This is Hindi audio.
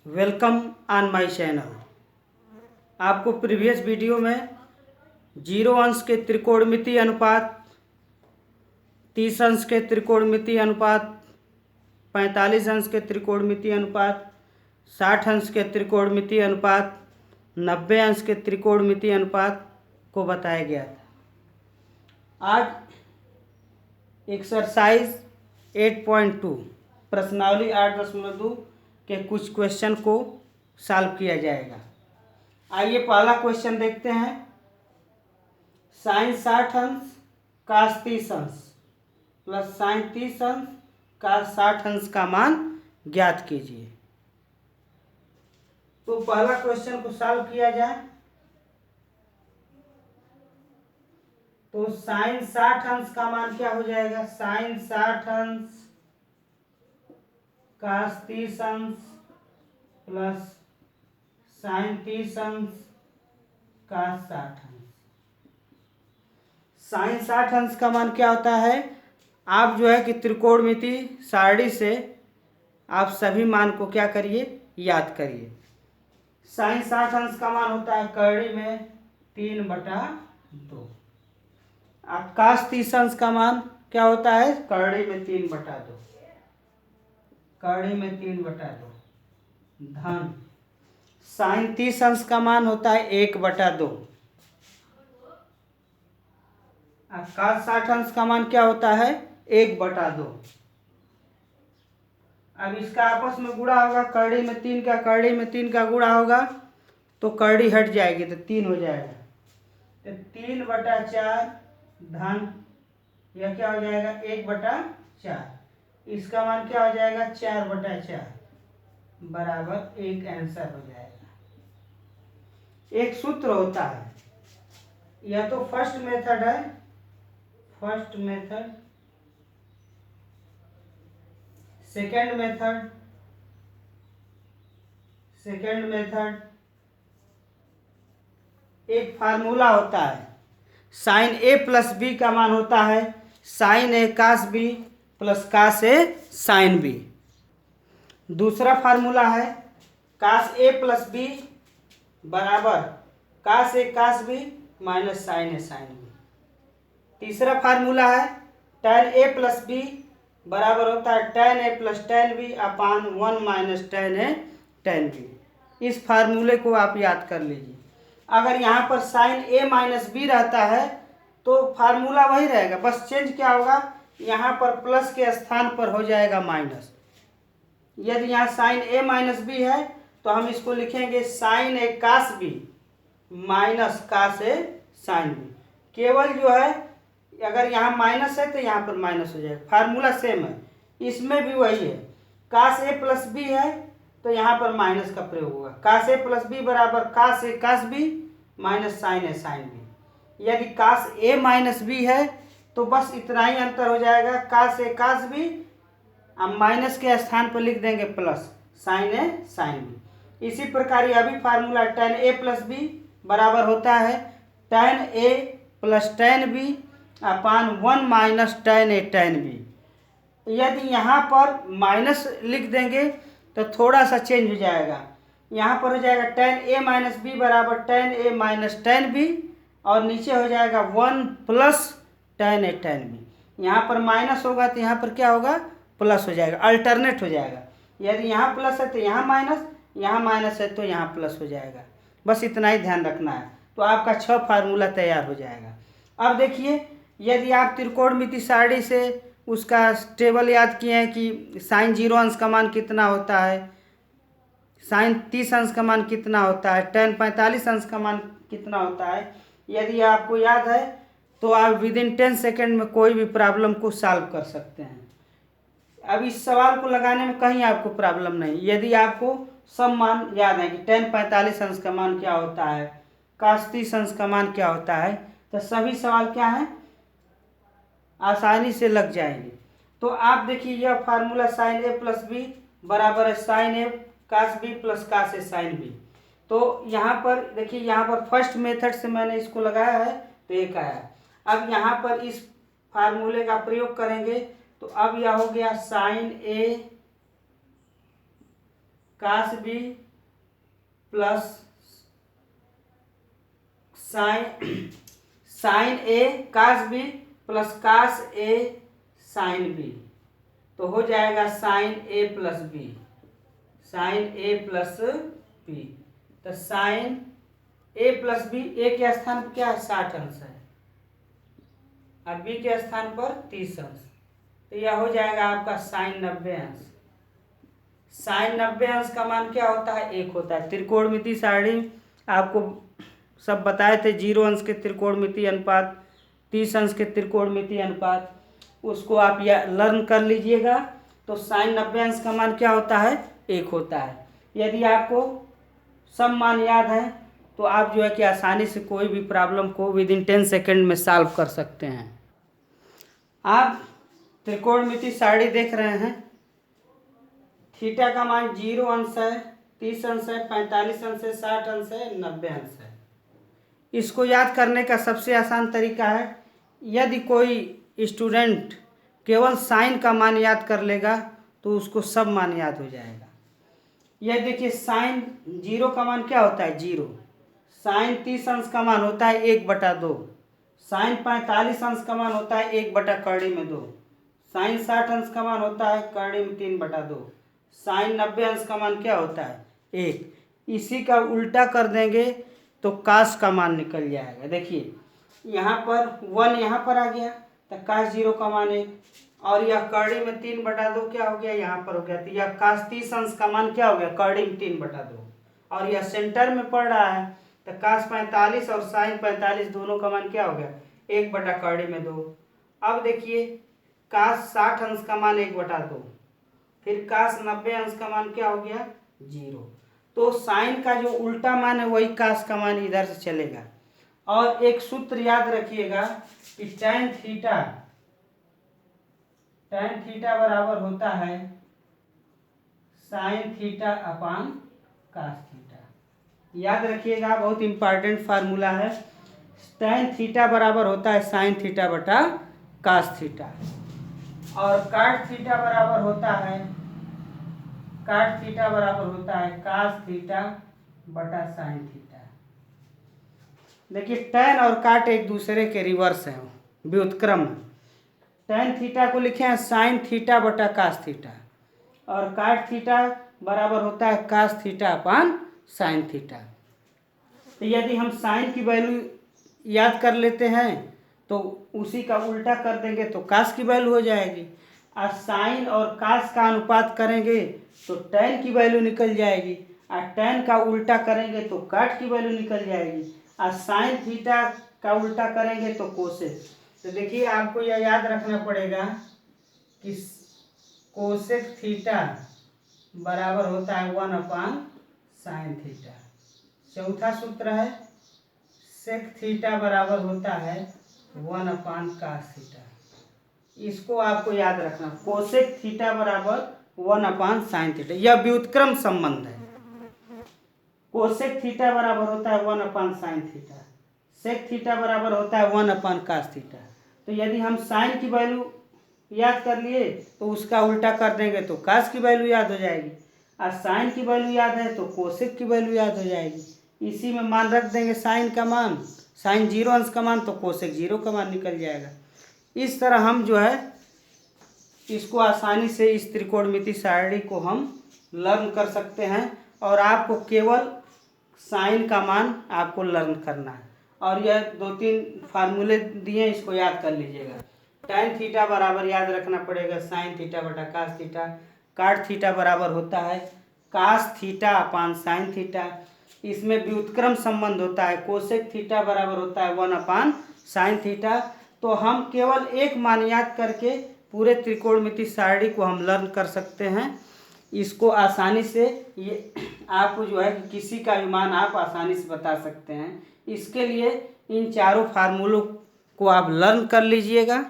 Welcome on my channel. आपको प्रीवियस वीडियो में 0 अंश के त्रिकोणमितीय अनुपात, 30 अंश के त्रिकोणमितीय अनुपात, 45 अंश के त्रिकोणमितीय अनुपात, 60 अंश के त्रिकोणमितीय अनुपात, 90 अंश के त्रिकोणमितीय अनुपात को बताया गया था। आज एक्सरसाइज 8.2 प्रश्नावली 8.2 के कुछ क्वेश्चन को सॉल्व किया जाएगा। आइए पहला क्वेश्चन देखते हैं। साइन 60 अंश कास 30 अंश प्लस साइन 30 अंश कास 60 अंश का मान ज्ञात कीजिए। तो पहला क्वेश्चन को सॉल्व किया जाए तो साइन 60 अंश का मान क्या हो जाएगा? साइन 60 अंश कास 30 अंश प्लस साइन 30 अंश कास 60 अंश। साइन 60 अंश का मान क्या होता है? आप जो है कि त्रिकोणमिति सारणी से आप सभी मान को क्या करिए, याद करिए। साइन 60 अंश का मान होता है करड़ी में 3/2। अब कास 30 अंश का मान क्या होता है? करड़ी में 3/2। करड़ी में 3/2 धन साइन 30 अंश का मान होता है 1/2। अब कास 60 अंश का मान क्या होता है? 1/2। अब इसका आपस में गुणा होगा, करड़ी में 3 का गुणा होगा तो करड़ी हट जाएगी तो 3 हो जाएगा। तो 3/4 धन यह क्या हो जाएगा? 1/4। इसका मान क्या हो जाएगा? 4/4 बराबर 1 आंसर हो जाएगा। एक सूत्र होता है, यह तो फर्स्ट मेथड है। फर्स्ट मेथड, सेकेंड मेथड, एक फार्मूला होता है। साइन ए प्लस बी का मान होता है साइन ए कास बी प्लस कास ए साइन बी। दूसरा फार्मूला है कास ए प्लस बी बराबर कास ए कास बी माइनस साइन ए साइन बी। तीसरा फार्मूला है tan ए प्लस बी बराबर होता है tan ए प्लस tan बी अपान 1 माइनस tan ए tan बी। इस फार्मूले को आप याद कर लीजिए। अगर यहाँ पर साइन ए माइनस बी रहता है तो फार्मूला वही रहेगा, बस चेंज क्या होगा, यहाँ पर प्लस के स्थान पर हो जाएगा माइनस। यदि यहाँ साइन ए माइनस बी है तो हम इसको लिखेंगे साइन ए कास बी माइनस कास ए साइन बी। केवल जो है अगर यहाँ माइनस है तो यहाँ पर माइनस हो जाएगा। फार्मूला सेम है, इसमें भी वही है। कास ए प्लस बी है तो यहाँ पर माइनस का प्रयोग होगा। कास ए प्लस बी बराबर कास ए कास बी माइनस साइन ए साइन बी। यदि कास ए माइनस बी है तो बस इतना ही अंतर हो जाएगा, कास ए कास बी, अब माइनस के स्थान पर लिख देंगे प्लस साइन ए साइन बी। इसी प्रकार यह भी फार्मूला tan ए प्लस बी बराबर होता है tan ए प्लस tan बी अपान 1 माइनस tan ए tan बी। यदि यहाँ पर माइनस लिख देंगे तो थोड़ा सा चेंज हो जाएगा। यहाँ पर हो जाएगा tan ए माइनस बी बराबर tan ए माइनस tan बी और नीचे हो जाएगा 1 प्लस tan ए tan बी। यहाँ पर माइनस होगा तो यहाँ पर क्या होगा? प्लस हो जाएगा, अल्टरनेट हो जाएगा। यदि यहाँ प्लस है तो यहाँ माइनस, यहाँ माइनस है तो यहाँ प्लस हो जाएगा। बस इतना ही ध्यान रखना है तो आपका 6 फार्मूला तैयार हो जाएगा। अब देखिए, यदि आप त्रिकोणमिति सारणी से उसका टेबल याद किए हैं कि साइन 0 अंश का मान कितना होता है, साइन 30 अंश का मान कितना होता है, tan 45 अंश का मान कितना होता है, यदि आपको याद है तो आप विदिन 10 सेकेंड में कोई भी प्रॉब्लम को सॉल्व कर सकते हैं। अब इस सवाल को लगाने में कहीं आपको प्रॉब्लम नहीं। यदि आपको सब मान याद है कि tan 45 अंश का मान क्या होता है, कास 30 अंश का मान क्या होता है, तो सभी सवाल क्या हैं, आसानी से लग जाएंगे। तो आप देखिए यह फार्मूला साइन ए प्लस बी बराबर है साइन ए कास बी प्लस कास ए साइन बी। तो यहाँ पर देखिए, यहाँ पर फर्स्ट मेथड से मैंने इसको लगाया है तो एक आया। अब यहाँ पर इस फार्मूले का प्रयोग करेंगे तो अब यह हो गया साइन ए कास बी प्लस साइन ए कास बी प्लस कास ए साइन बी, तो हो जाएगा साइन ए प्लस बी, साइन ए प्लस बी। तो साइन ए प्लस बी, ए के स्थान पर क्या है 60 अंश है, अब बी के स्थान पर 30 अंश, तो यह हो जाएगा आपका साइन 90 अंश। साइन 90 अंश का मान क्या होता है 1 होता है। त्रिकोणमिति सारणी आपको सब बताए थे, 0 अंश के त्रिकोणमिति अनुपात, 30 अंश के त्रिकोणमिति अनुपात, उसको आप लर्न कर लीजिएगा। तो साइन 90 अंश का मान क्या होता है 1 होता है। यदि आपको सब मान याद है तो आप जो है कि आसानी से कोई भी प्रॉब्लम को विदिन 10 सेकेंड में सॉल्व कर सकते हैं। आप त्रिकोणमिति सारणी देख रहे हैं, थीटा का मान 0 अंश है, 30 अंश है, 45 अंश है, 60 अंश है, 90 अंश है। इसको याद करने का सबसे आसान तरीका है, यदि कोई स्टूडेंट केवल साइन का मान याद कर लेगा तो उसको सब मान याद हो जाएगा। यह देखिए साइन 0 का मान क्या होता है 0, साइन 30 अंश का मान होता है 1/2, साइन 45 अंश का मान होता है 1/2 में 2, साइन 60 अंश का मान होता है कर्णी में 3/2, साइन 90 अंश का मान क्या होता है 1। इसी का उल्टा कर देंगे तो कास का मान निकल जाएगा। देखिए यहाँ पर 1 यहाँ पर आ गया तो कास 0 का मान 1, और यह कर्णी में 3/2 क्या हो गया यहाँ पर हो गया, तो यह कास 30 अंश का मान क्या हो गया कर्णी में 3/2, और यह सेंटर में पड़ रहा है तो कास 45 और साइन 45 दोनों का मान क्या हो गया 1/2 में 2। अब देखिए कास 60 अंश का मान 1/2, फिर कास 90 अंश का मान क्या हो गया 0। तो साइन का जो उल्टा मान है वही कास का मान इधर से चलेगा। और एक सूत्र याद रखिएगा कि tan थीटा बराबर होता है sine theta upon cos theta. याद रखिएगा, बहुत इंपॉर्टेंट फार्मूला है। tan थीटा बराबर होता है साइन थीटा बटा कास थीटा, और काट थीटा बराबर होता है कास थीटा बटा साइन थीटा। देखिए टैन और काट एक दूसरे के रिवर्स हैं, व्युत्क्रम। टैन थीटा को लिखे हैं साइन थीटा बटा कास थीटा, और काट थीटा बराबर होता है cos theta upon sine theta. तो यदि हम साइन की वैल्यू याद कर लेते हैं तो उसी का उल्टा कर देंगे तो कास की वैल्यू हो जाएगी, और साइन और कास का अनुपात करेंगे तो टैन की वैल्यू निकल जाएगी, और टैन का उल्टा करेंगे तो काट की वैल्यू निकल जाएगी, और साइन थीटा का उल्टा करेंगे तो कोसेक। तो देखिए आपको यह याद रखना पड़ेगा कि कोसेक थीटा बराबर होता है 1/sin थीटा। चौथा सूत्र है सेक थीटा बराबर होता है 1/cos थीटा। इसको आपको याद रखना, कोसेक थीटा बराबर 1/sin थीटा। यह व्युत्क्रम संबंध है। कोसेक थीटा बराबर होता है 1/sin थीटा, सेक थीटा बराबर होता है 1/cos थीटा। तो यदि हम साइन की वैल्यू याद कर लिए तो उसका उल्टा कर देंगे तो कास की वैल्यू याद हो जाएगी, और साइन की वैल्यू याद है तो कोसेक की वैल्यू याद हो जाएगी। इसी में मान रख देंगे साइन का मान, साइन 0 अंश का मान तो कोसेक 0 का मान निकल जाएगा। इस तरह हम जो है इसको आसानी से इस त्रिकोणमिति सारणी को हम लर्न कर सकते हैं, और आपको केवल साइन का मान आपको लर्न करना है। और यह 2-3 फार्मूले दिए, इसको याद कर लीजिएगा। tan थीटा बराबर याद रखना पड़ेगा साइन थीटा बटा कास थीटा, काट थीटा बराबर होता है cos theta upon sine theta. इसमें व्युत्क्रम संबंध होता है, कोसेक थीटा बराबर होता है 1/sin थीटा। तो हम केवल एक मान याद करके पूरे त्रिकोणमिति सारणी को हम लर्न कर सकते हैं। इसको आसानी से ये आपको जो है कि किसी का भी मान आप आसानी से बता सकते हैं। इसके लिए इन चारों फार्मूलों को आप लर्न कर लीजिएगा।